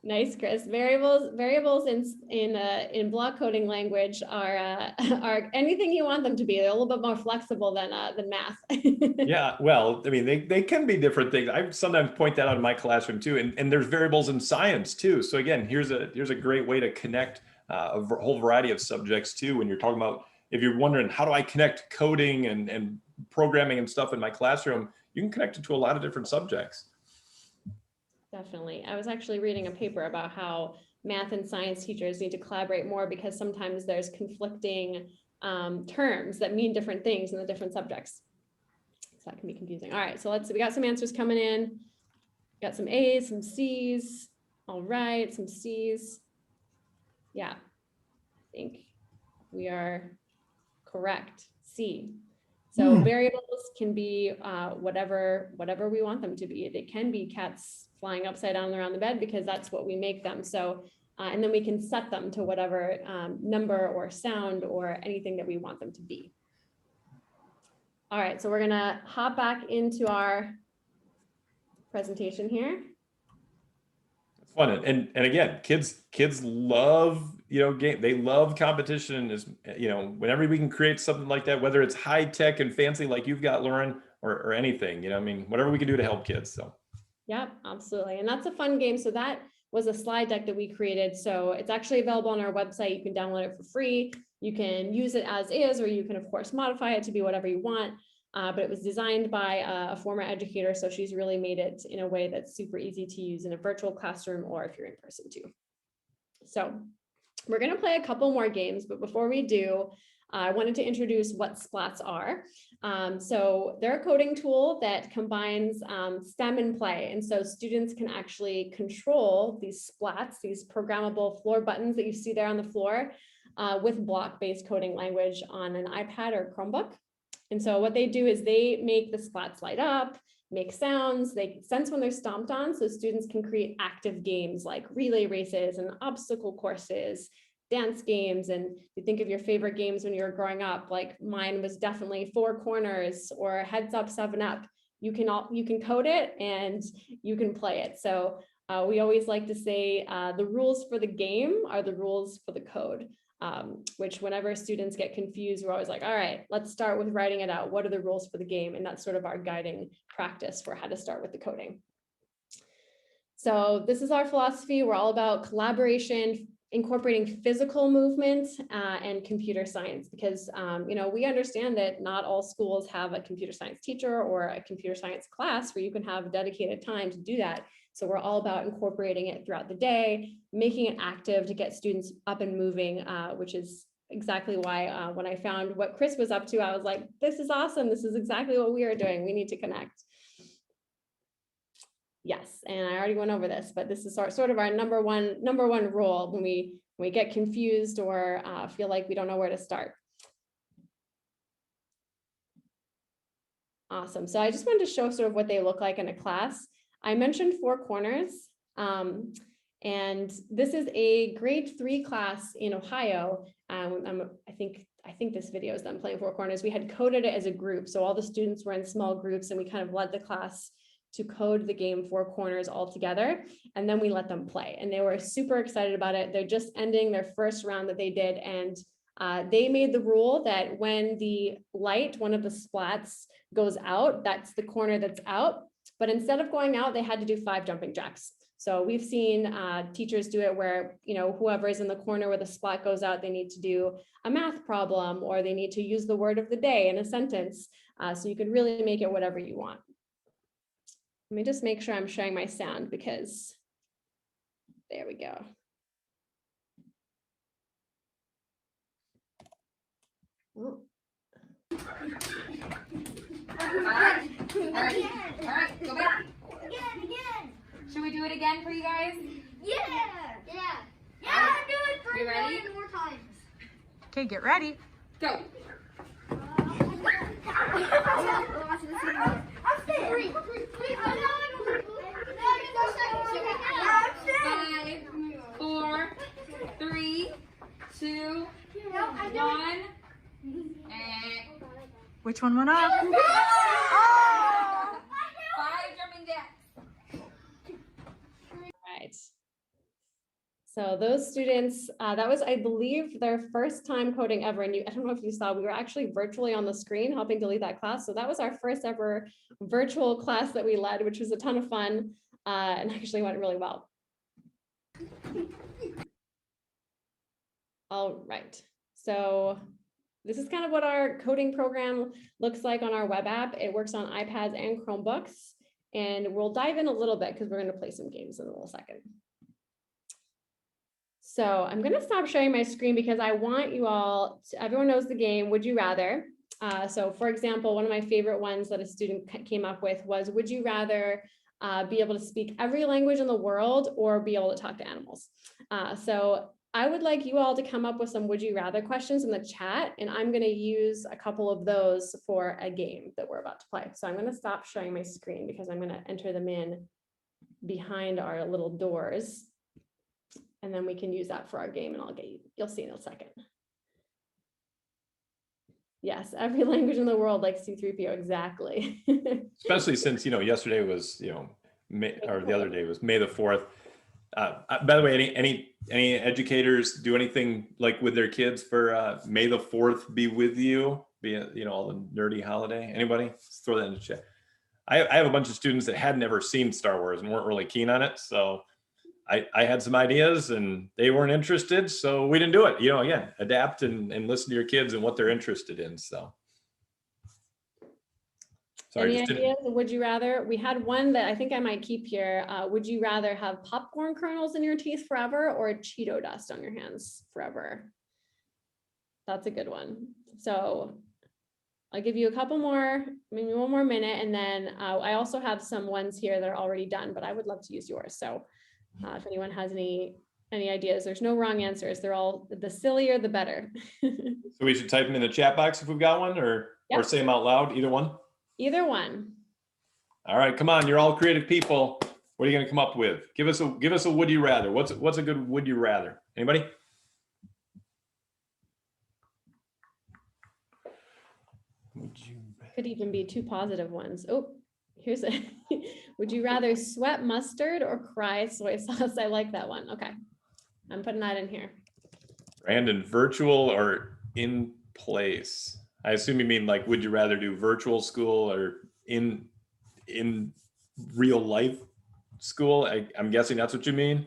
Nice, Chris. Variables in block coding language are anything you want them to be. They're a little bit more flexible than math. Yeah, well, I mean, they can be different things. I sometimes point that out in my classroom too, and there's variables in science too. So again, here's a great way to connect a whole variety of subjects too. When you're talking about, if you're wondering how do I connect coding and programming and stuff in my classroom, you can connect it to a lot of different subjects. Definitely. I was actually reading a paper about how math and science teachers need to collaborate more because sometimes there's conflicting terms that mean different things in the different subjects. So that can be confusing. All right, so we got some answers coming in. Got some A's, some C's. All right, some C's. Yeah, I think we are correct. C. So variables can be whatever we want them to be. They can be cats flying upside down around the bed because that's what we make them. So, and then we can set them to whatever number or sound or anything that we want them to be. All right, so we're gonna hop back into our presentation here. Fun. And again, kids love, game. They love competition. Is, whenever we can create something like that, whether it's high tech and fancy like you've got, Lauren, or anything, I mean, whatever we can do to help kids. So. Yep, absolutely. And that's a fun game. So that was a slide deck that we created. So it's actually available on our website. You can download it for free. You can use it as is, or you can of course modify it to be whatever you want. But it was designed by a former educator. So she's really made it in a way that's super easy to use in a virtual classroom or if you're in person too. So we're going to play a couple more games, but before we do, I wanted to introduce what Splats are. So they're a coding tool that combines STEM and play. And so students can actually control these Splats, these programmable floor buttons that you see there on the floor with block-based coding language on an iPad or Chromebook. And so what they do is they make the Splats light up, make sounds, they sense when they're stomped on, so students can create active games like relay races and obstacle courses, dance games. And you think of your favorite games when you were growing up, like mine was definitely Four Corners or Heads Up, 7-Up. You can code it and you can play it. So we always like to say the rules for the game are the rules for the code. which whenever students get confused, we're always like, all right, let's start with writing it out. What are the rules for the game? And that's sort of our guiding practice for how to start with the coding. So this is our philosophy. We're all about collaboration, incorporating physical movement and computer science, because we understand that not all schools have a computer science teacher or a computer science class where you can have dedicated time to do that. So we're all about incorporating it throughout the day, making it active to get students up and moving, which is exactly why when I found what Chris was up to, I was like, this is awesome. This is exactly what we are doing. We need to connect. Yes, and I already went over this, but this is sort of our number one rule when we get confused or feel like we don't know where to start. Awesome. So I just wanted to show sort of what they look like in a class. I mentioned 4 corners, and this is a grade 3 class in Ohio. I think this video is them playing 4 corners. We had coded it as a group, so all the students were in small groups, and we kind of led the class to code the game 4 corners all together, and then we let them play. And they were super excited about it. They're just ending their first round that they did, and they made the rule that when the light, one of the splats, goes out, that's the corner that's out. But instead of going out, they had to do 5 jumping jacks. So we've seen teachers do it where, whoever is in the corner where the splat goes out, they need to do a math problem, or they need to use the word of the day in a sentence. So you can really make it whatever you want. Let me just make sure I'm sharing my sound, because there we go. Oh. All right, go back. Again. Should we do it again for you guys? Yeah, do it for You ready? more times. Okay, get ready. Go. Three. 5, 4, 3, 2, 1. Which one went up? 5 jumping jacks. Right. So those students, that was, I believe, their first time coding ever. And I don't know if you saw, we were actually virtually on the screen helping to lead that class. So that was our first ever virtual class that we led, which was a ton of fun and actually went really well. All right. So this is kind of what our coding program looks like on our web app. It works on iPads and Chromebooks. And we'll dive in a little bit because we're going to play some games in a little second. So I'm going to stop sharing my screen because I want you all, everyone knows the game, Would You Rather? So for example, one of my favorite ones that a student came up with was, would you rather be able to speak every language in the world or be able to talk to animals? So I would like you all to come up with some would you rather questions in the chat, and I'm going to use a couple of those for a game that we're about to play. So I'm going to stop sharing my screen because I'm going to enter them in behind our little doors, and then we can use that for our game, and you'll see in a second. Yes, every language in the world like C3PO, exactly. Especially since, yesterday was, or the other day was May the 4th. By the way, any educators do anything like with their kids for May the 4th be with you, all the nerdy holiday? Anybody? Let's throw that in the chat. I have a bunch of students that had never seen Star Wars and weren't really keen on it. So I had some ideas and they weren't interested. So we didn't do it. Again, adapt and listen to your kids and what they're interested in. So. Sorry, any ideas? Would you rather? We had one that I think I might keep here. Would you rather have popcorn kernels in your teeth forever or Cheeto dust on your hands forever? That's a good one. So I'll give you a couple more, maybe one more minute. And then I also have some ones here that are already done, but I would love to use yours. So if anyone has any ideas, there's no wrong answers. They're all, the sillier, the better. So we should type them in the chat box if we've got one, or say them out loud, either one? Either one. All right, come on, you're all creative people. What are you going to come up with? Give us a would you rather. What's a good would you rather? Anybody? Could even be 2 positive ones. Oh, here's a would you rather sweat mustard or cry soy sauce? I like that one. Okay, I'm putting that in here. Brandon, virtual or in place? I assume you mean like, would you rather do virtual school or in real life school? I'm guessing that's what you mean.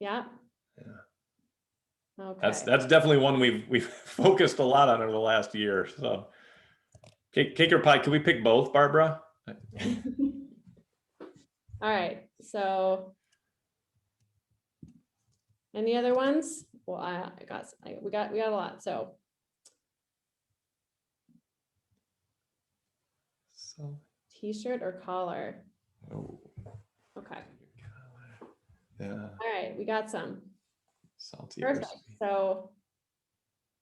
Yeah. Yeah. Okay. That's definitely one we've focused a lot on over the last year. So, cake or pie? Can we pick both, Barbara? All right, so any other ones? Well, we got a lot. So t-shirt or collar? Oh, Okay. yeah. All right, we got some. Salty or Perfect. sweet. So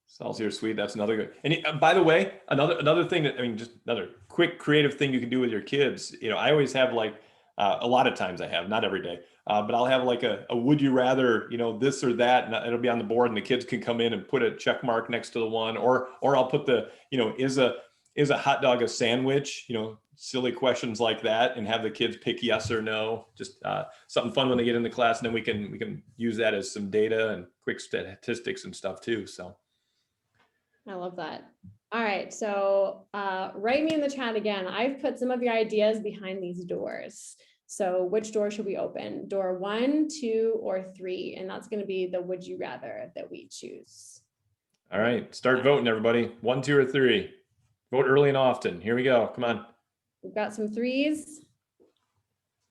Salty or sweet, that's another good. And by the way, another thing that, I mean, just another quick creative thing you can do with your kids. You know, I always have like, a lot of times I have, not every day, but I'll have like a would you rather, you know, this or that, and it'll be on the board and the kids can come in and put a check mark next to the one, or I'll put the, you know, is a hot dog a sandwich, you know, silly questions like that, and have the kids pick yes or no, just something fun when they get into class, and then we can use that as some data and quick statistics and stuff too. So. I love that. All right, so write me in the chat again. I've put some of your ideas behind these doors. So which door should we open? Door 1, 2, or 3? And that's going to be the would you rather that we choose. All right, start voting, everybody. 1, 2, or 3. Vote early and often. Here we go. Come on. We've got some 3s.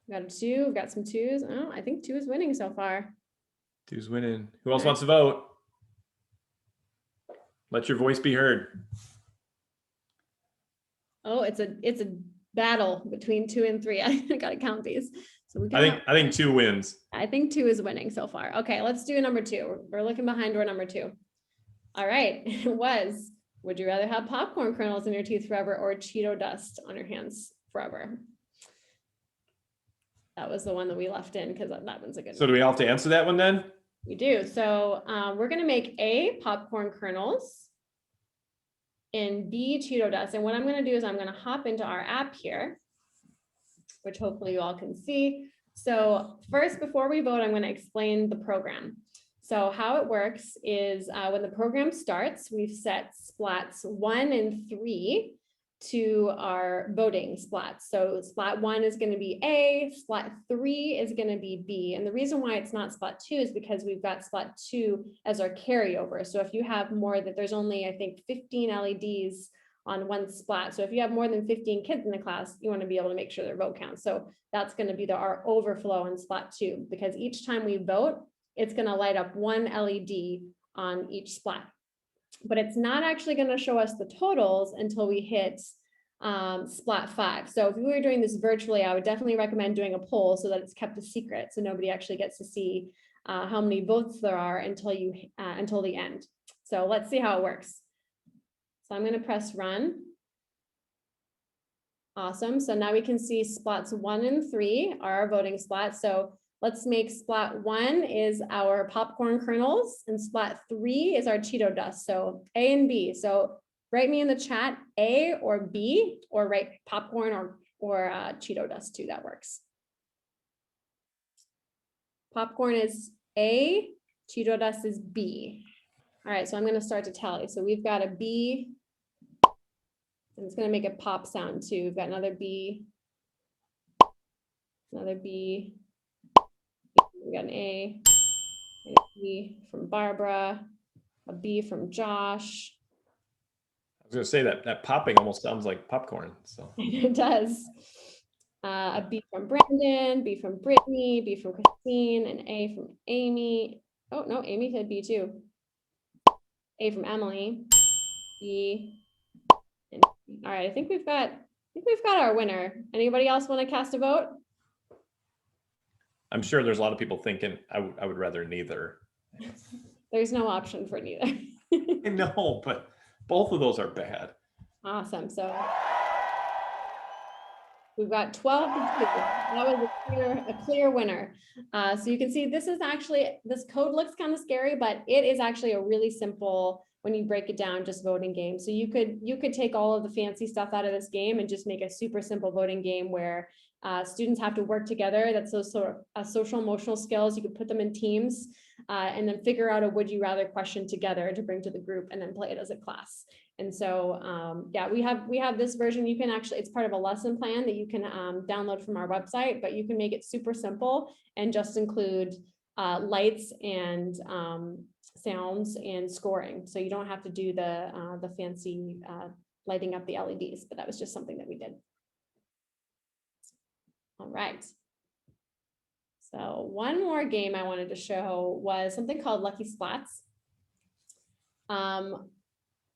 We've got a 2. We've got some 2s. Oh, I think 2 is winning so far. 2's winning. Who else wants to vote? Let your voice be heard. Oh, it's a battle between 2 and 3. I gotta count these. So we got, I think 2 wins. I think 2 is winning so far. Okay, let's do number 2. We're looking behind door number 2. All right, it was, would you rather have popcorn kernels in your teeth forever or Cheeto dust on your hands forever? That was the one that we left in because that one's a good So one. do we all have to answer that one then? We do. So we're gonna make A, popcorn kernels, and B, Cheeto dust. And what I'm gonna do is I'm gonna hop into our app here, which hopefully you all can see. So first, before we vote, I'm gonna explain the program. So how it works is when the program starts, we've set splats 1 and 3 to our voting splats. So splat 1 is going to be A, splat 3 is going to be B. And the reason why it's not splat 2 is because we've got splat 2 as our carryover. So if you have more, that there's only, I think, 15 LEDs on one splat. So if you have more than 15 kids in the class, you want to be able to make sure their vote counts. So that's going to be our overflow on splat 2, because each time we vote, it's going to light up one LED on each splat. But it's not actually going to show us the totals until we hit splat 5. So if we were doing this virtually, I would definitely recommend doing a poll so that it's kept a secret, so nobody actually gets to see how many votes there are until the end. So let's see how it works. So I'm going to press run. Awesome. So now we can see splats 1 and 3 are our voting splats. So let's make splat 1 is our popcorn kernels and splat 3 is our Cheeto dust. So A and B. So write me in the chat A or B, or write popcorn or Cheeto dust too. That works. Popcorn is A, Cheeto dust is B. All right, so I'm going to start to tally. So we've got a B, and it's going to make a pop sound too. We've got another B, another B. We got an A, a B from Barbara, a B from Josh. I was going to say that popping almost sounds like popcorn. So It does. A B from Brandon, B from Brittany, B from Christine, an A from Amy. Oh no, Amy said B too. A from Emily, B, and B. All right, I think we've got our winner. Anybody else want to cast a vote? I'm sure there's a lot of people thinking I would rather neither. There's no option for neither. I know, but both of those are bad. Awesome. So we've got 12 to 2. That was a clear winner. So you can see this code looks kind of scary, but it is actually a really simple when you break it down, just voting game. So you could take all of the fancy stuff out of this game and just make a super simple voting game where students have to work together. That's those sort of social emotional skills. You could put them in teams and then figure out a would you rather question together to bring to the group and then play it as a class. And so, yeah, we have this version. You can actually, it's part of a lesson plan that you can download from our website, but you can make it super simple and just include lights and sounds and scoring. So you don't have to do the fancy lighting up the LEDs, but that was just something that we did. All right. So one more game I wanted to show was something called Lucky Splats.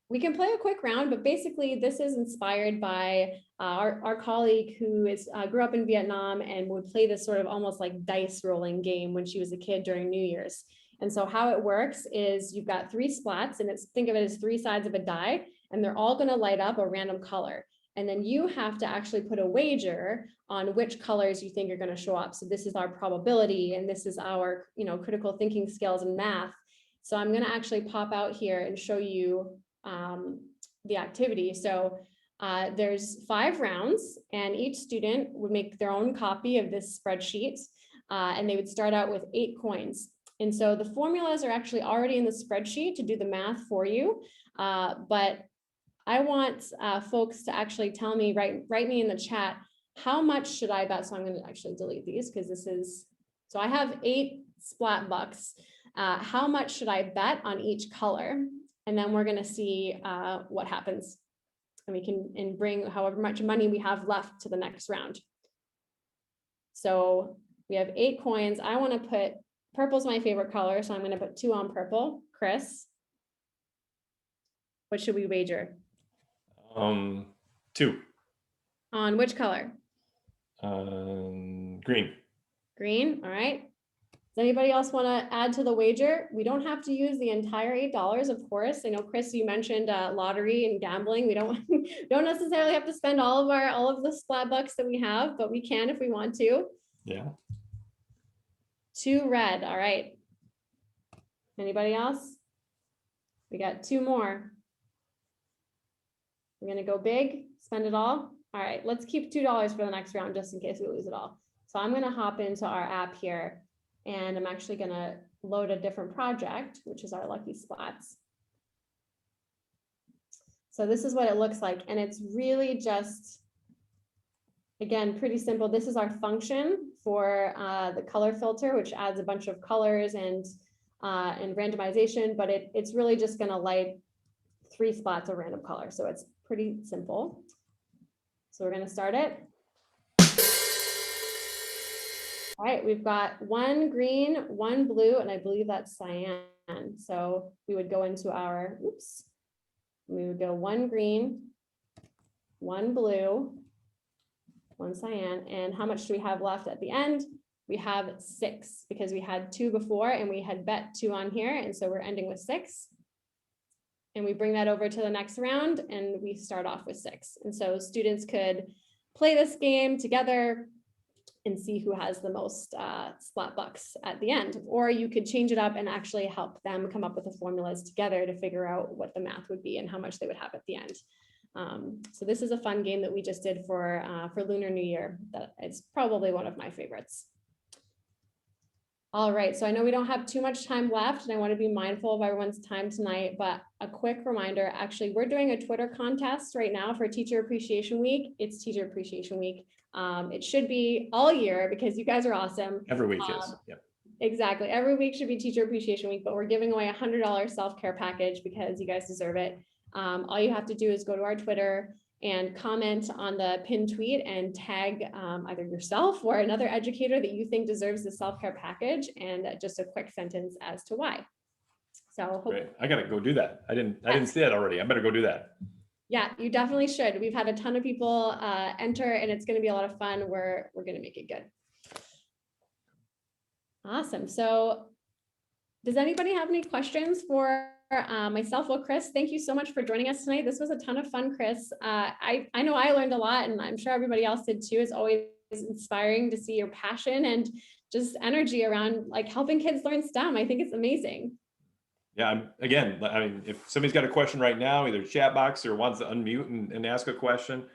We can play a quick round, but basically this is inspired by our colleague who grew up in Vietnam and would play this sort of almost like dice rolling game when she was a kid during New Year's. And so how it works is you've got 3 splats, and think of it as 3 sides of a die, and they're all going to light up a random color. And then you have to actually put a wager on which colors you think are going to show up. So this is our probability, and this is our, critical thinking skills and math. So I'm going to actually pop out here and show you the activity. So there's 5 rounds, and each student would make their own copy of this spreadsheet, and they would start out with 8 coins. And so the formulas are actually already in the spreadsheet to do the math for you, but I want folks to actually tell me, write me in the chat, how much should I bet? So I'm going to actually delete these because so I have 8 splat bucks. How much should I bet on each color? And then we're going to see what happens. And we can bring however much money we have left to the next round. So we have 8 coins. I want to put, purple's my favorite color, so I'm going to put 2 on purple. Chris, what should we wager? 2. On which color? Green. Green, all right. Does anybody else want to add to the wager? We don't have to use the entire $8, of course. I know, Chris, you mentioned lottery and gambling. We don't necessarily have to spend all of the splat bucks that we have, but we can if we want to. Yeah. 2 red, all right. Anybody else? We got 2 more. We're gonna go big, spend it all. All right, let's keep $2 for the next round just in case we lose it all. So I'm gonna hop into our app here, and I'm actually gonna load a different project, which is our Lucky Splats. So this is what it looks like, and it's really just, again, pretty simple. This is our function for the color filter, which adds a bunch of colors and randomization, but it's really just gonna light 3 spots of random color. So it's pretty simple. So we're gonna start it. All right, we've got 1 green, 1 blue, and I believe that's cyan. So we would go into our, we would go 1 green, 1 blue, 1 cyan. And how much do we have left at the end? We have 6 because we had 2 before and we had bet 2 on here. And so we're ending with 6. And we bring that over to the next round and we start off with 6. And so students could play this game together and see who has the most splat bucks at the end. Or you could change it up and actually help them come up with the formulas together to figure out what the math would be and how much they would have at the end. So this is a fun game that we just did for Lunar New Year. That it's probably one of my favorites. All right, so I know we don't have too much time left and I want to be mindful of everyone's time tonight, but a quick reminder, actually, we're doing a Twitter contest right now for Teacher Appreciation Week. It's Teacher Appreciation Week. It should be all year because you guys are awesome. Every week is, yeah. Exactly, every week should be Teacher Appreciation Week, but we're giving away a $100 self-care package because you guys deserve it. All you have to do is go to our Twitter and comment on the pinned tweet and tag either yourself or another educator that you think deserves the self-care package and just a quick sentence as to why. So Great. I gotta go do that. I didn't see that already. I better go do that. Yeah, you definitely should. We've had a ton of people enter and it's going to be a lot of fun. We're going to make it good. Awesome. So does anybody have any questions for myself? Well, Chris, thank you so much for joining us tonight. This was a ton of fun, Chris. I know I learned a lot and I'm sure everybody else did too. It's always inspiring to see your passion and just energy around like helping kids learn STEM. I think it's amazing. Yeah, again, I mean, if somebody's got a question right now, either chat box or wants to unmute and ask a question.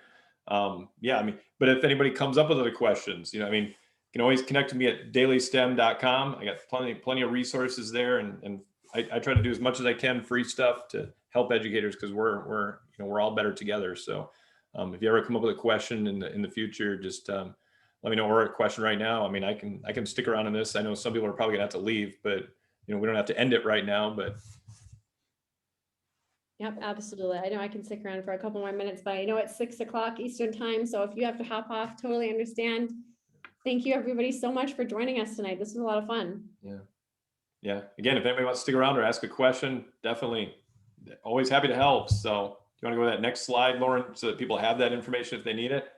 Yeah, I mean, but if anybody comes up with other questions, I mean, you can always connect to me at dailystem.com. I got plenty of resources there, and I try to do as much as I can, free stuff to help educators, because we're all better together. So if you ever come up with a question in the future, just let me know, or a question right now. I mean, I can stick around in this. I know some people are probably gonna have to leave, but we don't have to end it right now, but. Yep, absolutely. I know I can stick around for a couple more minutes, but I know it's 6 o'clock Eastern time. So if you have to hop off, totally understand. Thank you everybody so much for joining us tonight. This was a lot of fun. Yeah. Again, if anybody wants to stick around or ask a question, definitely always happy to help. So do you want to go to that next slide, Lauren, so that people have that information if they need it?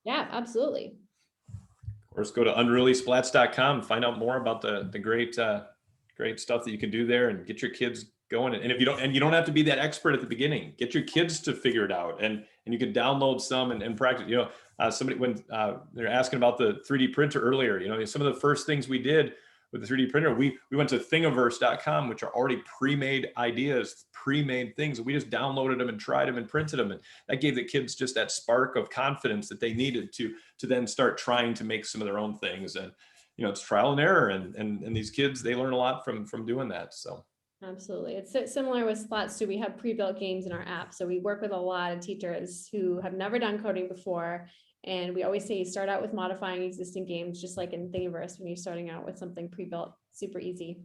Yeah, absolutely. Of course, go to unrulysplats.com, find out more about the great stuff that you can do there and get your kids going. And if you don't have to be that expert at the beginning, get your kids to figure it out, and you can download some and practice. Somebody, when they're asking about the 3D printer earlier, some of the first things we did with the 3D printer, we went to thingiverse.com, which are already pre-made ideas, pre-made things, and we just downloaded them and tried them and printed them, and that gave the kids just that spark of confidence that they needed to then start trying to make some of their own things. And it's trial and error, and these kids, they learn a lot from doing that. So absolutely. It's similar with Splats too. We have pre-built games in our app. So we work with a lot of teachers who have never done coding before. And we always say start out with modifying existing games, just like in Thingiverse when you're starting out with something pre-built, super easy.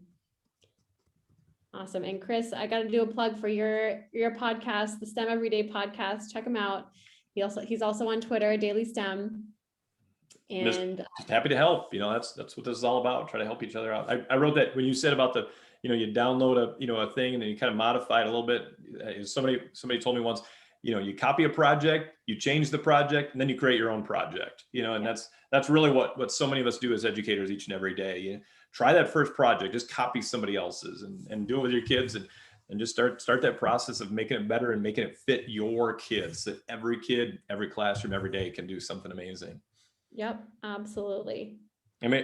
Awesome. And Chris, I got to do a plug for your podcast, the STEM Everyday podcast. Check him out. He's also on Twitter, Daily STEM. And just happy to help. That's what this is all about. Try to help each other out. I wrote that when you said about the, you download a thing and then you kind of modify it a little bit. Somebody told me once, you copy a project, you change the project, and then you create your own project. And that's really what so many of us do as educators each and every day. Try that first project, just copy somebody else's and do it with your kids, and just start that process of making it better and making it fit your kids, so that every kid, every classroom, every day can do something amazing. Yep, absolutely. I mean,